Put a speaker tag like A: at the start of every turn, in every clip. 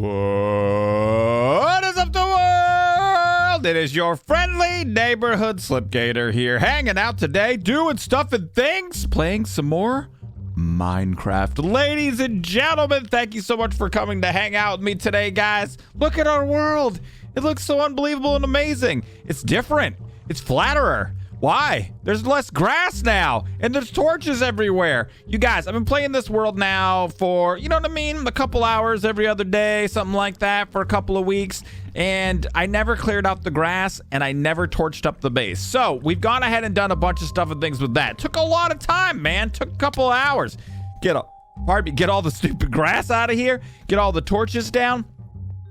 A: What is up, the world? It is your friendly neighborhood Slipgator here, hanging out today, doing stuff and things, playing some more Minecraft. Ladies and gentlemen, thank you so much for coming to hang out with me today, guys. Look at our world. It looks so unbelievable and amazing. It's different. It's flatterer. Why? There's less grass now, and there's torches everywhere. You guys, I've been playing this world now for, you know what I mean, a couple hours every other day, something like that, for a couple of weeks, and I never cleared out the grass, and I never torched up the base. So we've gone ahead and done a bunch of stuff and things with that. Took a lot of time, man. Took a couple of hours. Get all the stupid grass out of here, get all the torches down,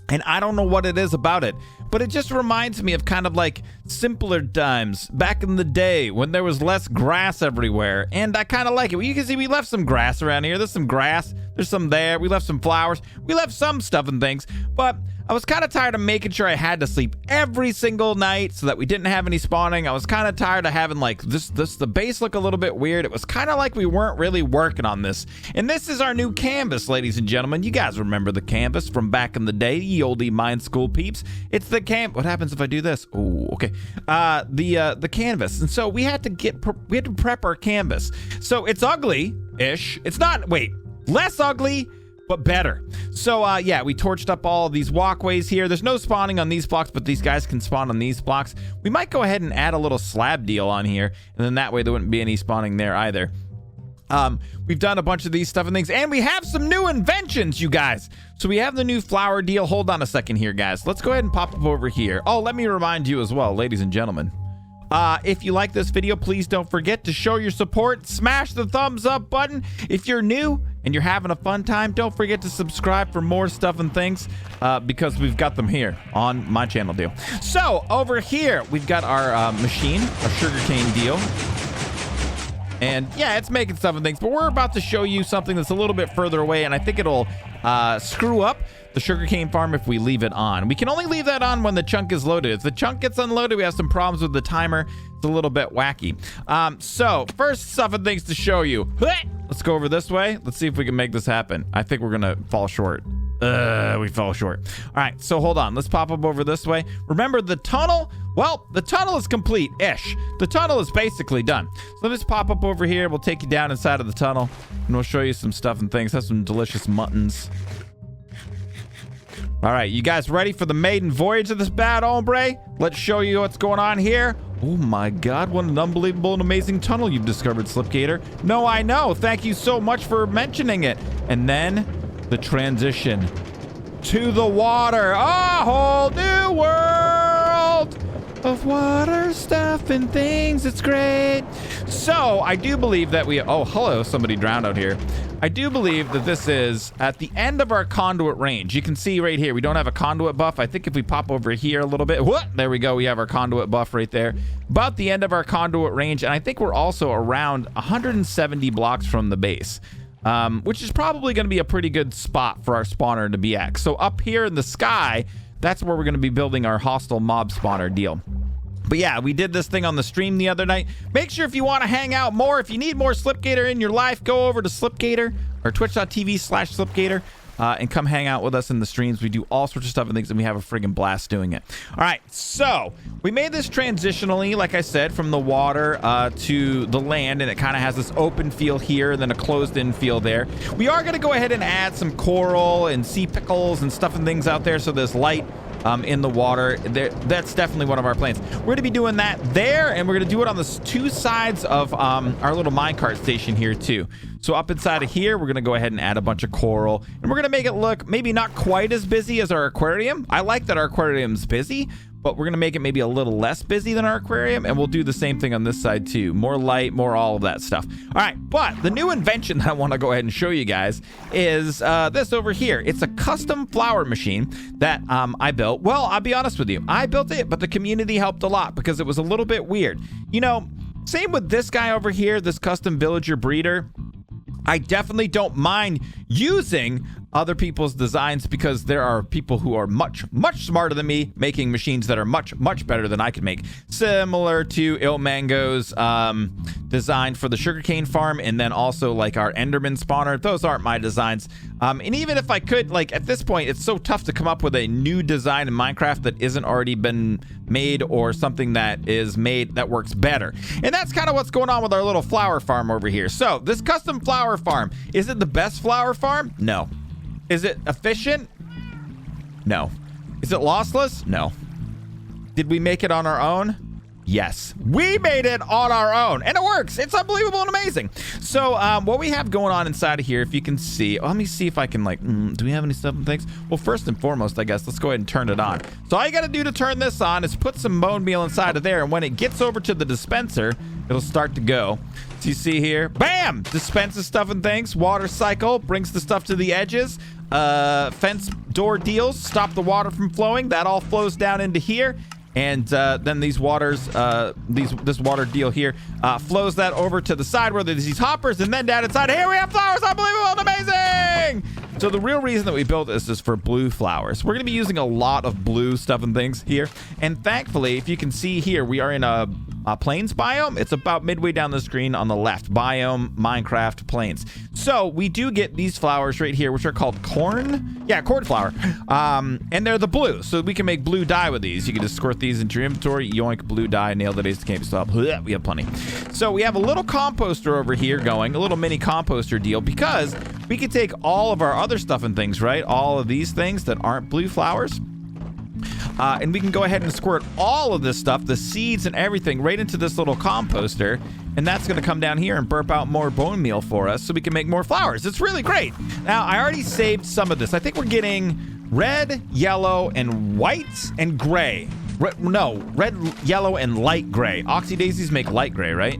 A: and I don't know what it is about it, but it just reminds me of kind of like simpler times back in the day when there was less grass everywhere. And I kind of like it. Well, you can see we left some grass around here. There's some grass. There's some there. We left some flowers. We left some stuff and things. But I was kind of tired of making sure I had to sleep every single night so that we didn't have any spawning. I was kind of tired of having like the base look a little bit weird. It was kind of like we weren't really working on this. And this is our new canvas, ladies and gentlemen. You guys remember the canvas from back in the day, ye oldie mine school peeps. It's the what happens if I do this? Oh, okay. The canvas. And so we had to prep our canvas. So it's ugly-ish. It's not, less ugly, but better. So yeah, we torched up all of these walkways here. There's no spawning on these blocks, but these guys can spawn on these blocks. We might go ahead and add a little slab deal on here, and then that way there wouldn't be any spawning there either. We've done a bunch of these stuff and things, and we have some new inventions, you guys. So we have the new flower deal. Hold on a second here, guys. Let's go ahead and pop up over here. Oh, let me remind you as well, ladies and gentlemen. If you like this video, please don't forget to show your support. Smash the thumbs up button. If you're new and you're having a fun time, don't forget to subscribe for more stuff and things, because we've got them here on my channel deal. So over here, we've got our machine, our sugarcane deal. And yeah, it's making stuff and things, but we're about to show you something that's a little bit further away, and I think it'll screw up the sugarcane farm if we leave it on. We can only leave that on when the chunk is loaded. If the chunk gets unloaded, we have some problems with the timer. It's a little bit wacky. So first stuff and things to show you. Let's go over this way. Let's see if we can make this happen. I think we're gonna fall short. We fell short. All right, so hold on. Let's pop up over this way. Remember the tunnel? Well, the tunnel is complete-ish. The tunnel is basically done. So let's pop up over here. We'll take you down inside of the tunnel, and we'll show you some stuff and things. Have some delicious muttons. All right, you guys ready for the maiden voyage of this bad hombre? Let's show you what's going on here. Oh my God, what an unbelievable and amazing tunnel you've discovered, Slipgator. No, I know. Thank you so much for mentioning it. And then the transition to the water. A whole new world of water stuff and things. It's great. So I do believe that oh, hello, somebody drowned out here. I do believe that this is at the end of our conduit range. You can see right here, we don't have a conduit buff. I think if we pop over here a little bit, there we go. We have our conduit buff right there. About the end of our conduit range. And I think we're also around 170 blocks from the base. Which is probably going to be a pretty good spot for our spawner to be at. So up here in the sky, that's where we're going to be building our hostile mob spawner deal. But yeah, we did this thing on the stream the other night. Make sure if you want to hang out more, if you need more Slipgator in your life, go over to Slipgator or twitch.tv/Slipgator and come hang out with us in the streams. We do all sorts of stuff and things, and we have a friggin' blast doing it. All right, so we made this transitionally, like I said, from the water to the land, and it kind of has this open feel here and then a closed-in feel there. We are going to go ahead and add some coral and sea pickles and stuff and things out there so there's light in the water. That's definitely one of our plans. We're going to be doing that there, and we're going to do it on the two sides of our little minecart station here too. So up inside of here, we're going to go ahead and add a bunch of coral, and we're going to make it look maybe not quite as busy as our aquarium. I like that our aquarium's busy, but we're going to make it maybe a little less busy than our aquarium, and we'll do the same thing on this side too. More light, more all of that stuff. All right, but the new invention that I want to go ahead and show you guys is this over here. It's a custom flower machine that I built. Well, I'll be honest with you. I built it, but the community helped a lot because it was a little bit weird. You know, same with this guy over here, this custom villager breeder. I definitely don't mind using other people's designs because there are people who are much smarter than me making machines that are much better than I could make. Similar to Ilmango's design for the sugarcane farm, and then also like our Enderman spawner. Those aren't my designs. And even if I could, like at this point, it's so tough to come up with a new design in Minecraft that isn't already been made, or something that is made that works better. And that's kind of what's going on with our little flower farm over here. So this custom flower farm, is it the best flower farm? No. Is it efficient? No. Is it lossless? No. Did we make it on our own? Yes, we made it on our own, and it works. It's unbelievable and amazing. So what we have going on inside of here, if you can see, let me see if I can like, do we have any stuff and things? Well, first and foremost, I guess, let's go ahead and turn it on. So all you got to do to turn this on is put some bone meal inside of there, and when it gets over to the dispenser, it'll start to go. So you see here, bam, dispenses stuff and things. Water cycle brings the stuff to the edges. Fence door deals stop the water from flowing. That all flows down into here. And then these waters, this water deal here flows that over to the side where there's these hoppers, and then down inside here we have flowers. Unbelievable and amazing! So the real reason that we built this is for blue flowers. We're going to be using a lot of blue stuff and things here. And thankfully, if you can see here, we are in a plains biome. It's about midway down the screen on the left. Biome, Minecraft, plains. So we do get these flowers right here, which are called corn. Yeah, cornflower. And they're the blue. So we can make blue dye with these. You can just squirt these into your inventory. Yoink, blue dye, nailed it, ace the game, stop. We have plenty. So we have a little composter over here going, a little mini composter deal, because we can take all of our other stuff and things, right? All of these things that aren't blue flowers. And we can go ahead and squirt all of this stuff, the seeds and everything, right into this little composter. And that's going to come down here and burp out more bone meal for us so we can make more flowers. It's really great. Now, I already saved some of this. I think we're getting red, yellow, and white and gray. Red, yellow, and light gray. Oxydaisies make light gray, right?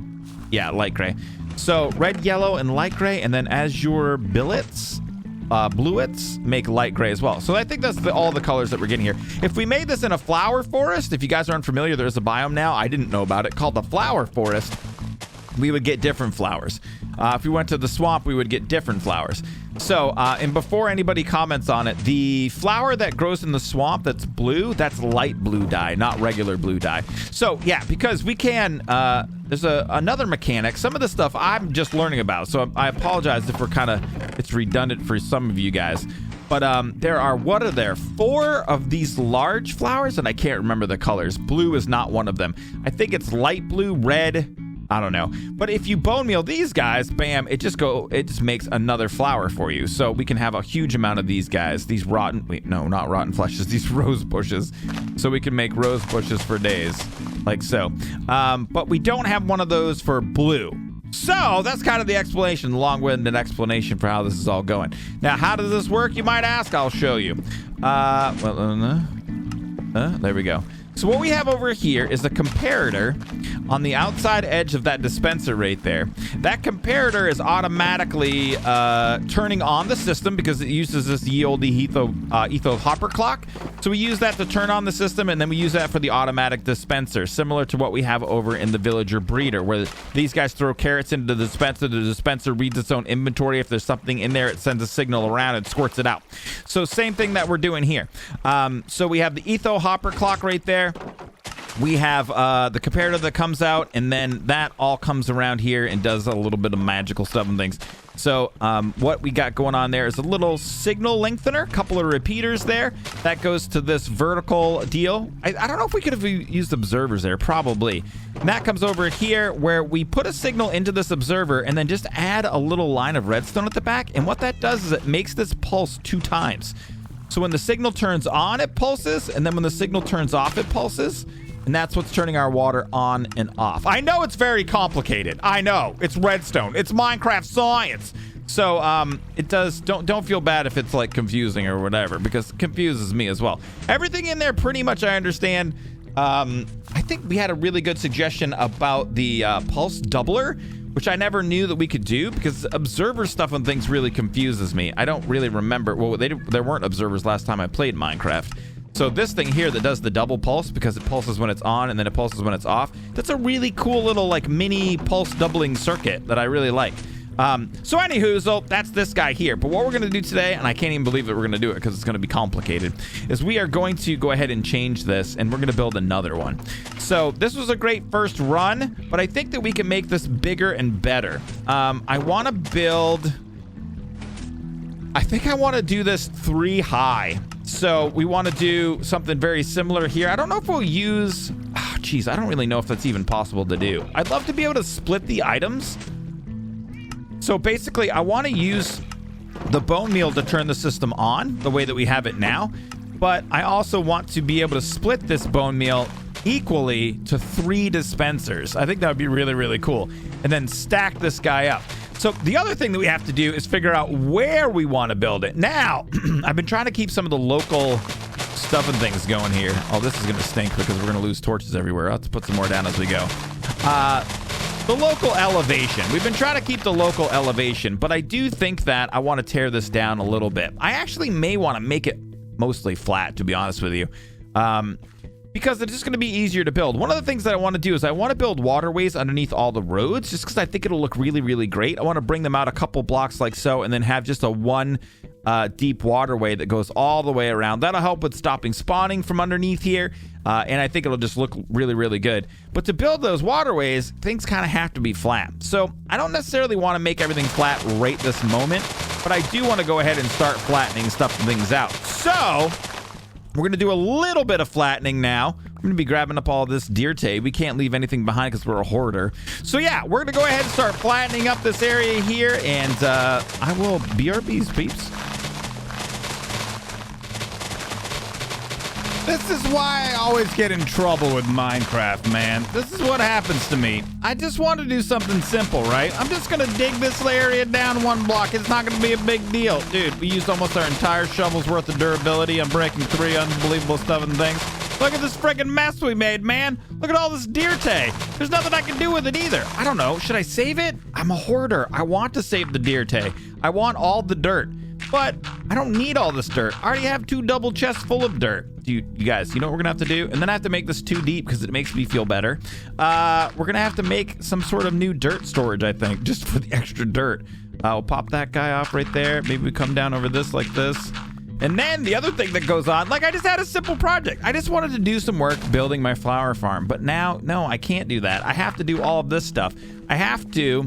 A: Yeah, light gray. So red, yellow, and light gray. And then azure billets, bluets make light gray as well. So I think that's all the colors that we're getting here. If we made this in a flower forest, if you guys aren't familiar, there's a biome now, I didn't know about it, called the flower forest. We would get different flowers. If we went to the swamp, we would get different flowers. So, and before anybody comments on it, the flower that grows in the swamp that's blue, that's light blue dye, not regular blue dye. So, yeah, because we can, there's another mechanic. Some of the stuff I'm just learning about, so I apologize if it's redundant for some of you guys. But there are, what are there, 4 of these large flowers, and I can't remember the colors. Blue is not one of them. I think it's light blue, red, I don't know. But if you bone meal these guys, bam, it just makes another flower for you. So we can have a huge amount of these guys, these not rotten fleshes, these rose bushes. So we can make rose bushes for days, like so. But we don't have one of those for blue. So that's kind of the explanation, long-winded explanation for how this is all going. Now, how does this work, you might ask? I'll show you. There we go. So what we have over here is a comparator on the outside edge of that dispenser right there. That comparator is automatically turning on the system because it uses this ye olde etho hopper clock. So we use that to turn on the system, and then we use that for the automatic dispenser, similar to what we have over in the villager breeder, where these guys throw carrots into the dispenser reads its own inventory. If there's something in there, it sends a signal around and squirts it out. So same thing that we're doing here. So we have the etho hopper clock right there. We have the comparator that comes out, and then that all comes around here and does a little bit of magical stuff and things. So what we got going on there is a little signal lengthener, a couple of repeaters there. That goes to this vertical deal. I don't know if we could have used observers there, probably. And that comes over here where we put a signal into this observer and then just add a little line of redstone at the back. And what that does is it makes this pulse 2 times. So when the signal turns on, it pulses, and then when the signal turns off, it pulses. And that's what's turning our water on and off. I know it's very complicated. I know. It's redstone. It's Minecraft science. So it does, don't feel bad if it's like confusing or whatever, because it confuses me as well. Everything in there pretty much I understand. I think we had a really good suggestion about the pulse doubler, which I never knew that we could do, because observer stuff and things really confuses me. I don't really remember. Well, there weren't observers last time I played Minecraft. So this thing here that does the double pulse, because it pulses when it's on and then it pulses when it's off, that's a really cool little like mini pulse doubling circuit that I really like. So anywho, so that's this guy here. But what we're going to do today, and I can't even believe that we're going to do it because it's going to be complicated, is we are going to go ahead and change this, and we're going to build another one. So this was a great first run, but I think that we can make this bigger and better. I want to build... I think I want to do this 3 high. So we want to do something very similar here. I don't know if we'll use... Oh, geez, I don't really know if that's even possible to do. I'd love to be able to split the items. So basically, I want to use the bone meal to turn the system on the way that we have it now. But I also want to be able to split this bone meal equally to 3 dispensers. I think that would be really, really cool. And then stack this guy up. So the other thing that we have to do is figure out where we want to build it. Now, I've been trying to keep some of the local stuff and things going here. Oh, this is going to stink because we're going to lose torches everywhere. I'll have to put some more down as we go. The local elevation. We've been trying to keep the local elevation, but I do think that I want to tear this down a little bit. I actually may want to make it mostly flat, to be honest with you. Because it's just going to be easier to build. One of the things that I want to do is I want to build waterways underneath all the roads, just because I think it'll look really, really great. I want to bring them out a couple blocks like so, and then have just a one deep waterway that goes all the way around. That'll help with stopping spawning from underneath here, and I think it'll just look really, really good. But to build those waterways, things kind of have to be flat. So I don't necessarily want to make everything flat right this moment, but I do want to go ahead and start flattening stuff and things out. So... we're going to do a little bit of flattening now. We're going to be grabbing up all this deer tape. We can't leave anything behind because we're a hoarder. So yeah, we're going to go ahead and start flattening up this area here. And I will BRBs, peeps. This is why I always get in trouble with Minecraft, man. This is what happens to me. I just want to do something simple, right? I'm just going to dig this area down 1 block. It's not going to be a big deal. Dude, we used almost our entire shovel's worth of durability. I'm breaking 3 unbelievable stuff and things. Look at this freaking mess we made, man. Look at all this deer tay. There's nothing I can do with it either. I don't know. Should I save it? I'm a hoarder. I want to save the deer tay. I want all the dirt. But I don't need all this dirt. I already have 2 double chests full of dirt. You guys, you know what we're gonna have to do? And then I have to make this too deep because it makes me feel better. We're gonna have to make some sort of new dirt storage, I think, just for the extra dirt. We'll pop that guy off right there. Maybe we come down over this like this. And then the other thing that goes on, like I just had a simple project. I just wanted to do some work building my flower farm. But now, no, I can't do that. I have to do all of this stuff. I have to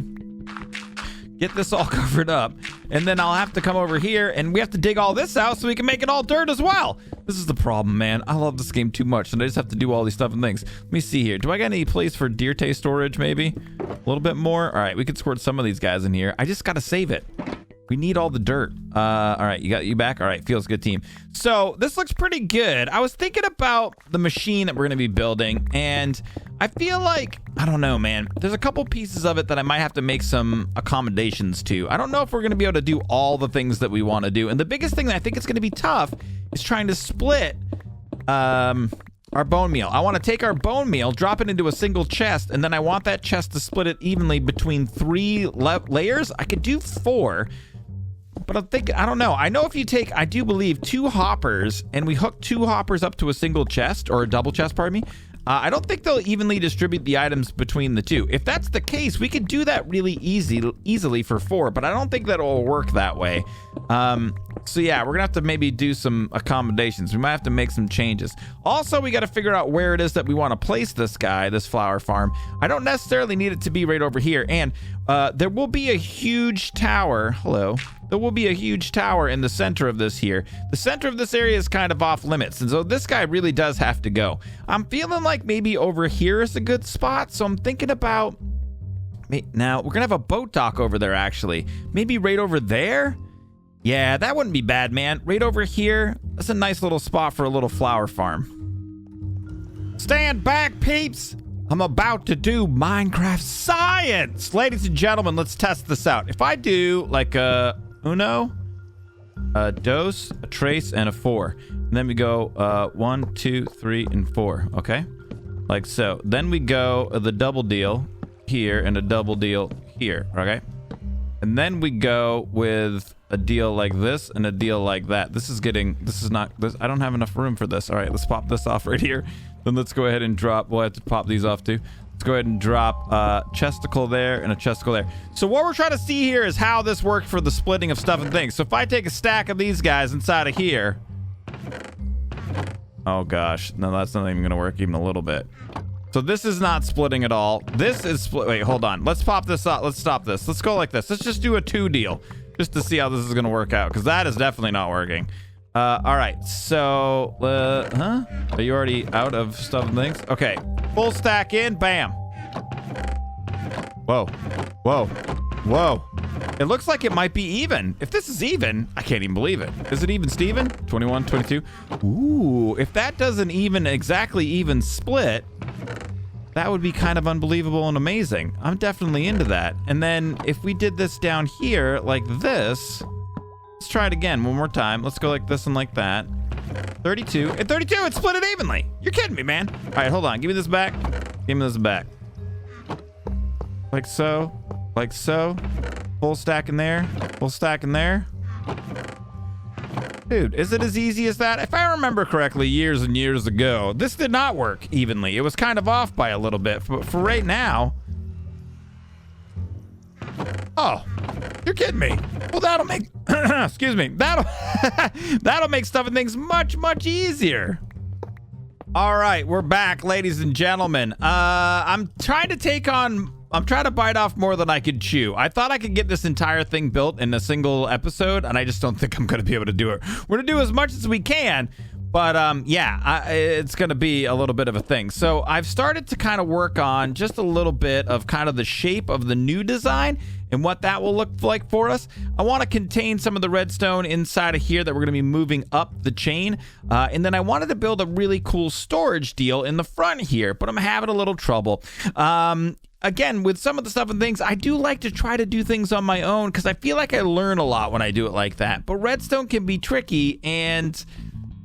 A: get this all covered up, and then I'll have to come over here and we have to dig all this out so we can make it all dirt as well. This is the problem, man. I love this game too much, and I just have to do all these stuff and things. Let me see here. Do I got any place for deer tay storage, maybe? A little bit more? All right, we could squirt some of these guys in here. I just got to save it. We need all the dirt. All right, you back? All right, feels good, team. So this looks pretty good. I was thinking about the machine that we're going to be building, and I feel like, I don't know, man. There's a couple pieces of it that I might have to make some accommodations to. I don't know if we're going to be able to do all the things that we want to do. And the biggest thing that I think is going to be tough is trying to split our bone meal. I want to take our bone meal, drop it into a single chest, and then I want that chest to split it evenly between 3 layers. I could do 4. But I'm thinking, I don't know. I know if you take, I do believe, 2 hoppers and we hook 2 hoppers up to a single chest, or a double chest, pardon me. I don't think they'll evenly distribute the items between the 2. If that's the case, we could do that really easily for 4, but I don't think that will work that way. So yeah, we're gonna have to maybe do some accommodations. We might have to make some changes. Also, we got to figure out where it is that we want to place this guy, this flower farm. I don't necessarily need it to be right over here. And there will be a huge tower. Hello. There will be a huge tower in the center of this here. The center of this area is kind of off limits, and so this guy really does have to go. I'm feeling like maybe over here is a good spot, so I'm thinking about... Now, we're gonna have a boat dock over there, actually. Maybe right over there? Yeah, that wouldn't be bad, man. Right over here, that's a nice little spot for a little flower farm. Stand back, peeps! I'm about to do Minecraft science! Ladies and gentlemen, let's test this out. If I do, like, uno, a dos, a trace, and a 4. And then we go 1, 2, 3, and 4. Okay, like so. Then we go the double deal here and a double deal here. Okay, and then we go with a deal like this and a deal like that. This is not this. I don't have enough room for this. All right, let's pop this off right here. Then let's go ahead and drop. We'll have to pop these off too. Let's go ahead and drop chesticle there and a chesticle there. So what we're trying to see here is how this worked for the splitting of stuff and things. So if I take a stack of these guys inside of here. Oh gosh, no, that's not even gonna work even a little bit. So this is not splitting at all. This is split. Wait, hold on. Let's pop this up. Let's stop this. Let's go like this. Let's just do a 2 deal just to see how this is gonna work out, because that is definitely not working. All right, so are you already out of stuff and things? Okay, full stack in, bam. Whoa, whoa, whoa. It looks like it might be even. If this is even, I can't even believe it. Is it even, Steven? 21, 22. Ooh, if that doesn't even exactly even split, that would be kind of unbelievable and amazing. I'm definitely into that. And then if we did this down here like this, let's try it again one more time. Let's go like this and like that. 32 and 32, it split it evenly. You're kidding me, man. All right, hold on. Give me this back. Give me this back. Like so, like so. Full stack in there, full stack in there. Dude, is it as easy as that? If I remember correctly, years and years ago, this did not work evenly. It was kind of off by a little bit. But for right now... Oh, you're kidding me. Well, that'll make... excuse me. That'll make stuff and things much, much easier. All right, we're back, ladies and gentlemen. I'm trying to bite off more than I could chew. I thought I could get this entire thing built in a single episode, and I just don't think I'm going to be able to do it. We're going to do as much as we can, but it's going to be a little bit of a thing. So I've started to kind of work on just a little bit of kind of the shape of the new design and what that will look like for us. I want to contain some of the redstone inside of here that we're going to be moving up the chain. And then I wanted to build a really cool storage deal in the front here, but I'm having a little trouble. Again, with some of the stuff and things, I do like to try to do things on my own because I feel like I learn a lot when I do it like that. But redstone can be tricky, and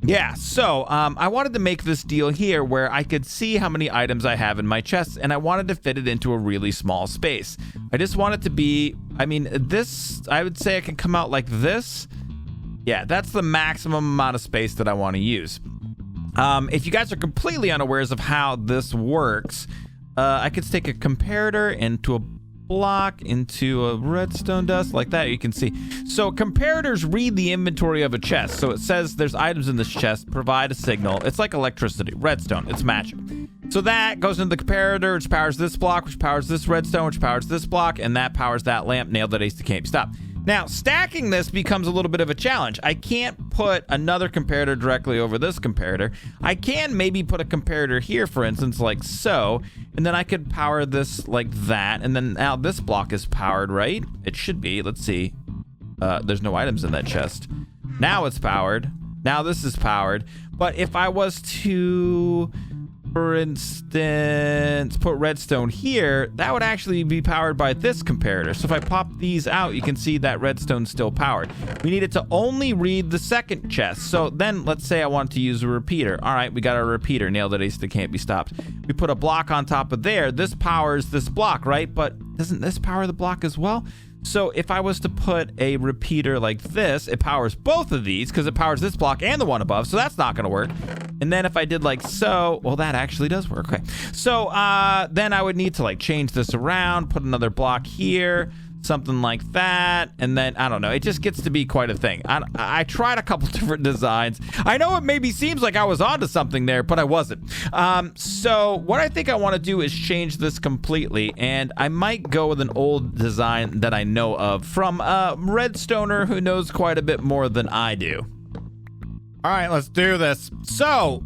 A: yeah, so I wanted to make this deal here where I could see how many items I have in my chest, and I wanted to fit it into a really small space. I just want it to be, I mean, this, I would say I can come out like this. Yeah, that's the maximum amount of space that I want to use. If you guys are completely unawares of how this works, I could take a comparator into a block, into a redstone dust, like that, you can see. So comparators read the inventory of a chest. So it says there's items in this chest, provide a signal. It's like electricity, redstone, it's magic. So that goes into the comparator, which powers this block, which powers this redstone, which powers this block, and that powers that lamp. Nailed it, ace, can't be stopped. Now, stacking this becomes a little bit of a challenge. I can't put another comparator directly over this comparator. I can maybe put a comparator here, for instance, like so, and then I could power this like that, and then now this block is powered, right? It should be. Let's see. There's no items in that chest. Now it's powered. Now this is powered. But if I was to, for instance, put redstone here, that would actually be powered by this comparator. So if I pop these out, you can see that redstone's still powered. We need it to only read the second chest. So then let's say I want to use a repeater. All right, we got our repeater. Nailed it, ace, that can't be stopped. We put a block on top of there. This powers this block, right? But doesn't this power the block as well? So if I was to put a repeater like this, it powers both of these because it powers this block and the one above. So that's not going to work. And then if I did like so, well, that actually does work. Okay. So then I would need to like change this around, put another block here, something like that. And then, I don't know, it just gets to be quite a thing. I tried a couple different designs. I know it maybe seems like I was onto something there, but I wasn't. So what I think I want to do is change this completely. And I might go with an old design that I know of from a redstoner who knows quite a bit more than I do. All right, let's do this. So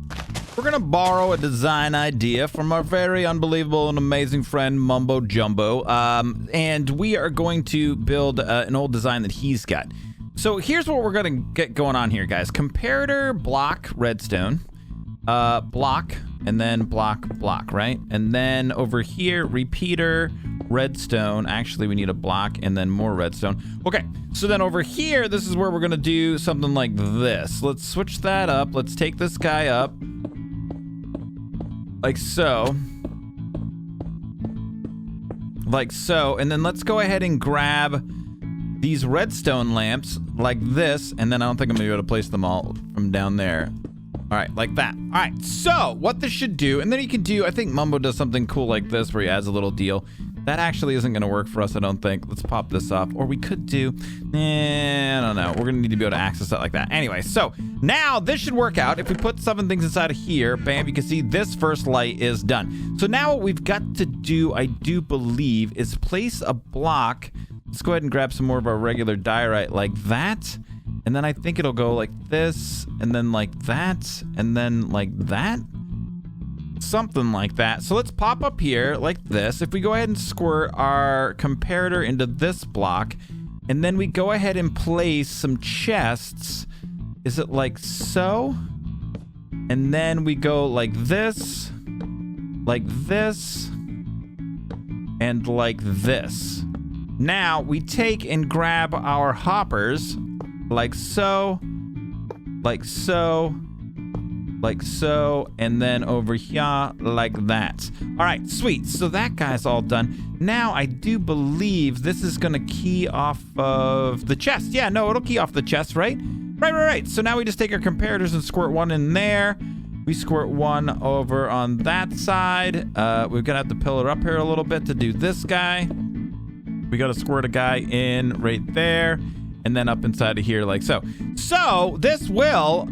A: we're going to borrow a design idea from our very unbelievable and amazing friend, Mumbo Jumbo. And we are going to build an old design that he's got. So here's what we're going to get going on here, guys. Comparator, block, redstone, block, and then block, right? And then over here, repeater, redstone. Actually, we need a block and then more redstone. Okay, so then over here, this is where we're going to do something like this. Let's switch that up. Let's take this guy up. Like so. Like so. And then let's go ahead and grab these redstone lamps like this. And then I don't think I'm going to be able to place them all from down there. All right, like that. All right, so what this should do, and then you can do, I think Mumbo does something cool like this where he adds a little deal. That actually isn't going to work for us, I don't think. Let's pop this off. Or we could do, I don't know. We're going to need to be able to access that like that. Anyway, so now this should work out. If we put 7 things inside of here, bam, you can see this first light is done. So now what we've got to do, I do believe, is place a block. Let's go ahead and grab some more of our regular diorite like that. And then I think it'll go like this, and then like that, and then like that. Something like that. So let's pop up here like this. If we go ahead and squirt our comparator into this block, and then we go ahead and place some chests. Is it like so? And then we go like this, and like this. Now we take and grab our hoppers like so, like so, like so, and then over here like that. All right, sweet. So that guy's all done. Now I do believe this is gonna key off of the chest. Yeah, no, it'll key off the chest, right? Right. So now we just take our comparators and squirt one in there. We squirt one over on that side. We're gonna have to pillar up here a little bit to do this guy. We gotta squirt a guy in right there. And then up inside of here like so. So this will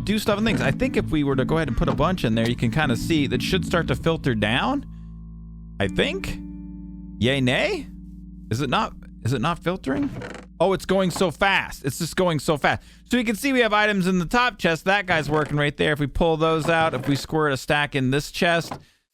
A: do stuff and things. I think if we were to go ahead and put a bunch in there, you can kind of see that should start to filter down. I think. Yay, nay? Is it not filtering? Oh, it's going so fast. It's just going so fast. So you can see we have items in the top chest. That guy's working right there. If we pull those out, if we squirt a stack in this chest,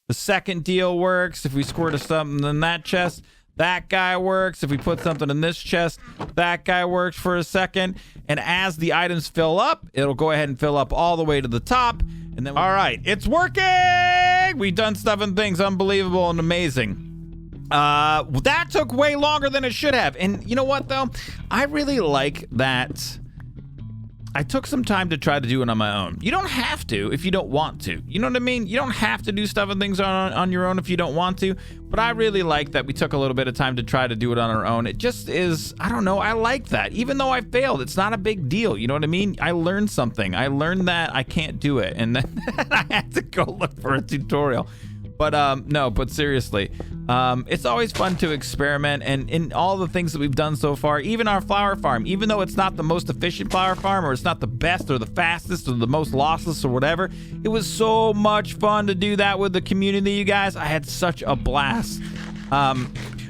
A: the second deal works. If we squirt a something in that chest, that guy works. If we put something in this chest, that guy works for a second. And as the items fill up, it'll go ahead and fill up all the way to the top. And then, all right, it's working. We've done stuff and things unbelievable and amazing. That took way longer than it should have. And you know what, though? I really like that I took some time to try to do it on my own. You don't have to if you don't want to. You know what I mean? You don't have to do stuff and things on your own if you don't want to. But I really like that we took a little bit of time to try to do it on our own. It just is, I don't know, I like that. Even though I failed, it's not a big deal. You know what I mean? I learned something. I learned that I can't do it. And then I had to go look for a tutorial. But no, but seriously, it's always fun to experiment, and in all the things that we've done so far, even our flower farm, even though it's not the most efficient flower farm, or it's not the best or the fastest or the most lossless or whatever, it was so much fun to do that with the community, you guys. I had such a blast.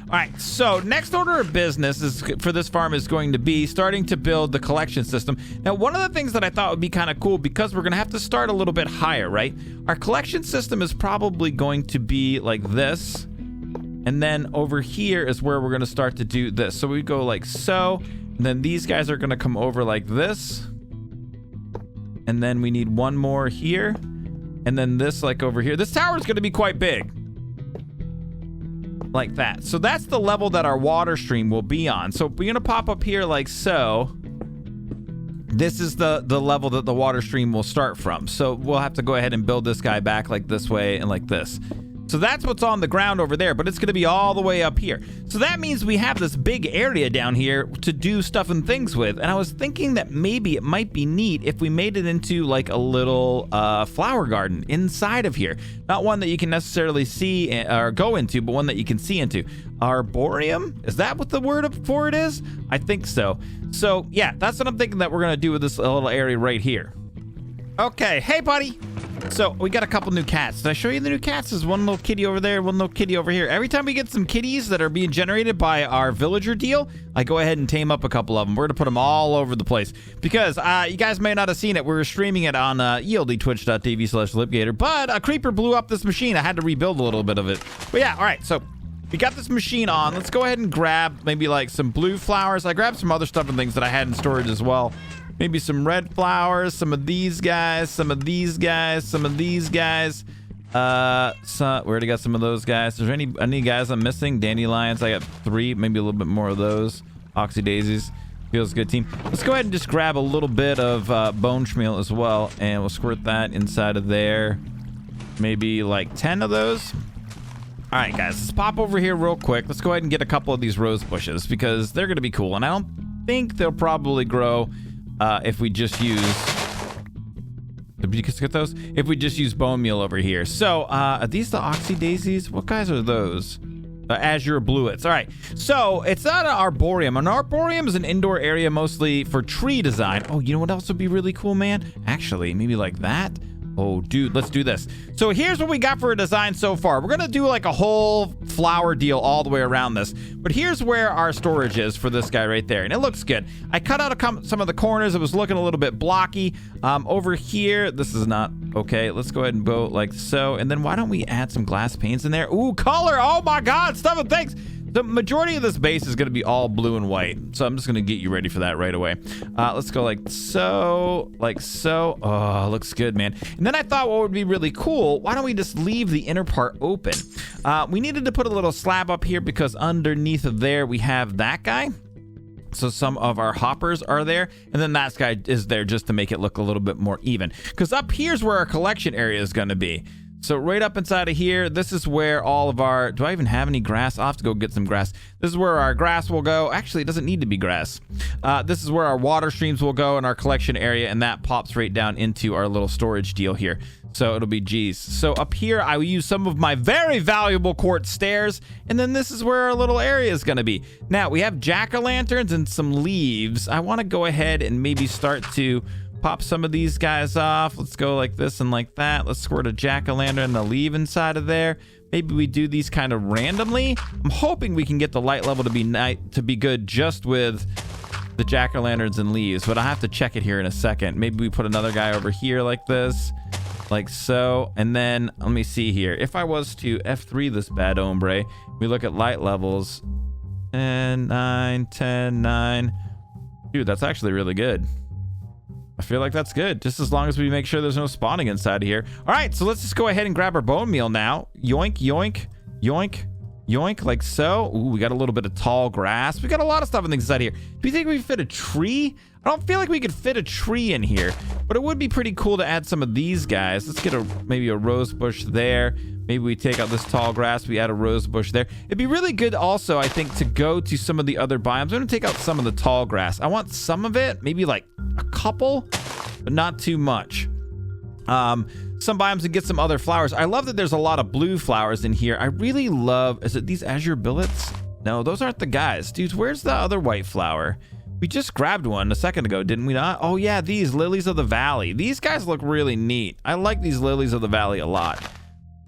A: All right, so next order of business is for this farm is going to be starting to build the collection system. Now, one of the things that I thought would be kind of cool, because we're going to have to start a little bit higher, right? Our collection system is probably going to be like this. And then over here is where we're going to start to do this. So we go like so, and then these guys are going to come over like this. And then we need one more here. And then this like over here. This tower is going to be quite big. Like that. So that's the level that our water stream will be on. So we're gonna pop up here like so. This is the level that the water stream will start from. So we'll have to go ahead and build this guy back like this way and like this. So that's what's on the ground over there, but it's going to be all the way up here. So that means we have this big area down here to do stuff and things with. And I was thinking that maybe it might be neat if we made it into like a little flower garden inside of here. Not one that you can necessarily see or go into, but one that you can see into. Arboreum? Is that what the word for it is? I think so. So yeah, that's what I'm thinking that we're going to do with this little area right here. Okay, hey buddy. So we got a couple new cats. Did I show you the new cats? There's one little kitty over there, one little kitty over here. Every time we get some kitties that are being generated by our villager deal, I go ahead and tame up a couple of them. We're going to put them all over the place because you guys may not have seen it. We were streaming it on eldtwitch.tv/Lipgator, but a creeper blew up this machine. I had to rebuild a little bit of it. But yeah, all right. So we got this machine on. Let's go ahead and grab maybe like some blue flowers. I grabbed some other stuff and things that I had in storage as well. Maybe some red flowers, some of these guys, some of these guys, some of these guys. We already got some of those guys. Is there any guys I'm missing? Dandelions, I got 3, maybe a little bit more of those. Oxy daisies, feels good, team. Let's go ahead and just grab a little bit of bone schmeal as well, and we'll squirt that inside of there. Maybe like 10 of those. All right, guys, let's pop over here real quick. Let's go ahead and get a couple of these rose bushes because they're going to be cool, and I don't think they'll probably grow if we just use Did we just get those? If we just use bone meal over here. So, are these the oxy daisies? What guys are those? Azure bluets. All right. So, it's not an arboreum. An arboreum is an indoor area mostly for tree design. Oh, you know what else would be really cool, man? Actually, maybe like that. Oh, dude, let's do this. So here's what we got for a design so far. We're going to do like a whole flower deal all the way around this. But here's where our storage is for this guy right there. And it looks good. I cut out some of the corners. It was looking a little bit blocky. Over here, this is not okay. Let's go ahead and go like so. And then why don't we add some glass panes in there? Ooh, color. Oh my God, stuff and things. The majority of this base is going to be all blue and white. So I'm just going to get you ready for that right away. Let's go like so, like so. Oh, looks good, man. And then I thought what would be really cool, why don't we just leave the inner part open? We needed to put a little slab up here because underneath of there, we have that guy. So some of our hoppers are there, and then that guy is there just to make it look a little bit more even. Because up here's where our collection area is going to be. So right up inside of here, this is where all of our, do I even have any grass? I'll have to go get some grass. This is where our grass will go. Actually, it doesn't need to be grass. This is where our water streams will go in our collection area, and that pops right down into our little storage deal here. So it'll be G's. So up here, I will use some of my very valuable quartz stairs, and then this is where our little area is going to be. Now, we have jack-o'-lanterns and some leaves. I want to go ahead and maybe start to pop some of these guys off. Let's go like this and like that. Let's squirt a jack-o'-lantern and a leaf inside of there. Maybe we do these kind of randomly. I'm hoping we can get the light level to be good just with the jack-o'-lanterns and leaves, but I'll have to check it here in a second. Maybe we put another guy over here like this, like so. And then let me see here. If I was to F3 this bad hombre, we look at light levels. 10, 9, 10, 9. Dude, that's actually really good. I feel like that's good, just as long as we make sure there's no spawning inside of here. All right, so let's just go ahead and grab our bone meal now. Yoink, yoink, yoink, yoink, like so. Ooh, we got a little bit of tall grass. We got a lot of stuff inside here. Do you think we fit a tree? I don't feel like we could fit a tree in here, but it would be pretty cool to add some of these guys. Let's get maybe a rose bush there. Maybe we take out this tall grass, we add a rose bush there. It'd be really good also, I think, to go to some of the other biomes. I'm gonna take out some of the tall grass. I want some of it, maybe like a couple, but not too much. Some biomes and get some other flowers. I love that there's a lot of blue flowers in here. I really love, is it these azure billets? No, those aren't the guys. Dudes, where's the other white flower? We just grabbed one a second ago, didn't we not? Oh yeah, these lilies of the valley. These guys look really neat. I like these lilies of the valley a lot.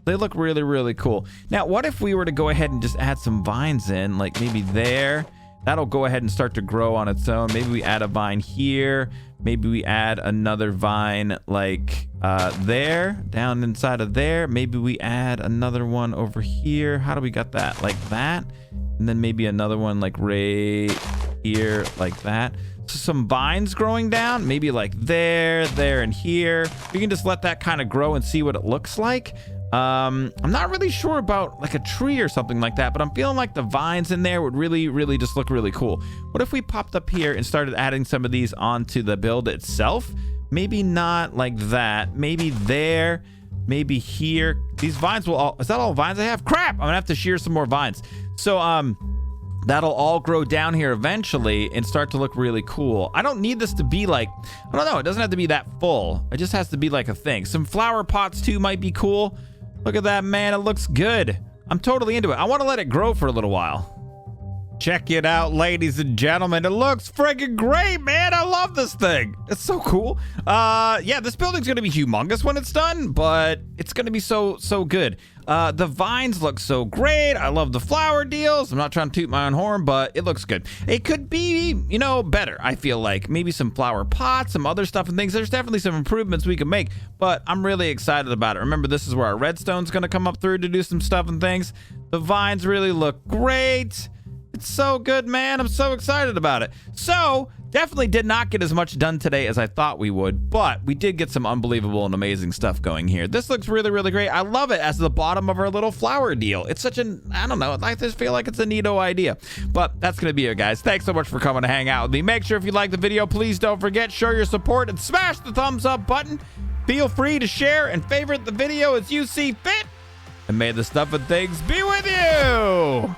A: They look really, really cool. Now, what if we were to go ahead and just add some vines in, like maybe there? That'll go ahead and start to grow on its own. Maybe we add a vine here. Maybe we add another vine like there, down inside of there. Maybe we add another one over here. How do we got that? Like that. And then maybe another one like right here, like that. So some vines growing down, maybe like there, and here. We can just let that kind of grow and see what it looks like. I'm not really sure about like a tree or something like that, but I'm feeling like the vines in there would really, really just look really cool. What if we popped up here and started adding some of these onto the build itself? Maybe not like that. Maybe there, maybe here. These vines will all, is that all vines I have? Crap! I'm gonna have to shear some more vines. So, that'll all grow down here eventually and start to look really cool. I don't need this to be like, I don't know, it doesn't have to be that full. It just has to be like a thing. Some flower pots too might be cool. Look at that, man, it looks good. I'm totally into it. I want to let it grow for a little while. Check it out, ladies and gentlemen. It looks friggin' great, man. I love this thing. It's so cool. Yeah, this building's gonna be humongous when it's done, but it's gonna be so good. The vines look so great. I love the flower deals. I'm not trying to toot my own horn, but it looks good. It could be, you know, better, I feel like. Maybe some flower pots, some other stuff and things. There's definitely some improvements we can make, but I'm really excited about it. Remember, this is where our redstone's gonna come up through to do some stuff and things. The vines really look great. It's so good, man. I'm so excited about it. So, definitely did not get as much done today as I thought we would, but we did get some unbelievable and amazing stuff going here. This looks really, really great. I love it as the bottom of our little flower deal. It's such an, I don't know, I just feel like it's a neato idea. But that's going to be it, guys. Thanks so much for coming to hang out with me. Make sure if you like the video, please don't forget, show your support and smash the thumbs up button. Feel free to share and favorite the video as you see fit. And may the stuff and things be with you.